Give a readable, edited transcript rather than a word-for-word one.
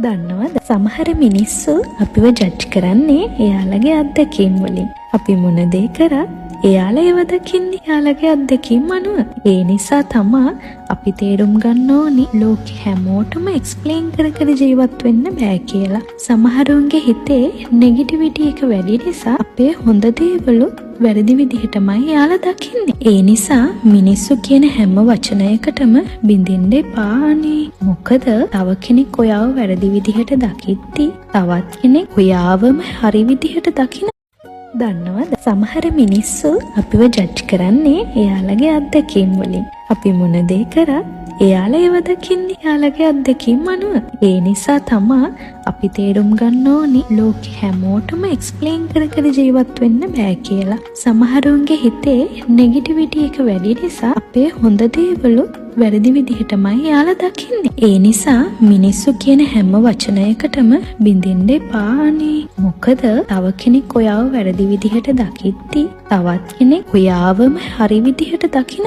දන්නවද සමහර මිනිස්සු අපිව ජජ් කරන්නේ එයාලගේ අත්දැකීම් වලින්. අපි මොන දේ කරත් එයාලා ඒව දකින්නේ එයාලගේ අත්දැකීම් අනුව. ඒ නිසා තමා අපි තේරුම් ගන්න ඕනි ලෝකෙ හැමෝටම එක්ස්ප්ලেইন කර කර ජීවත් වෙන්න බෑ කියලා. සමහරුන්ගේ හිතේ නෙගටිවිටි එක වැඩි නිසා අපේ හොඳ දේවලුත් වැරදි විදිහටමයි එයාලා දකින්නේ. ඒ නිසා මිනිස්සු කියන හැම වචනයකටම බින්දින්න එපානේ. මොකද තව කෙනෙක් ඔයාව වැරදි විදිහට දකිද්දි තවත් කෙනෙක් ඔයාවම හරි විදිහට දකින. දන්නවද සමහර මිනිස්සු අපිව ජජ් කරන්නේ එයාලගේ අත්දැකීම් වලින්. අපි මොන දේ කරත් එයාලා ඒව දකින්නේ එයාලගේ අත්දැකීම් අනුව. ඒ නිසා තමා අපි තේරුම් ගන්න ඕනි ලෝකෙ හැමෝටම එක්ස්ප්ලেইন කර කර ජීවත් වෙන්න බෑ කියලා. සමහරුන්ගේ හිතේ නෙගටිවිටි එක වැඩි නිසා අපේ හොඳ දේවලුත් වැරදි විදිහටමයි එයාලා දකින්නේ. ඒ නිසා මිනිස්සු කියන හැම වචනයකටම බින්දින්න එපානේ. මොකද තව කෙනෙක් ඔයාව වැරදි විදිහට දකිද්දි තවත් කෙනෙක් ඔයාවම හරි විදිහට දකින.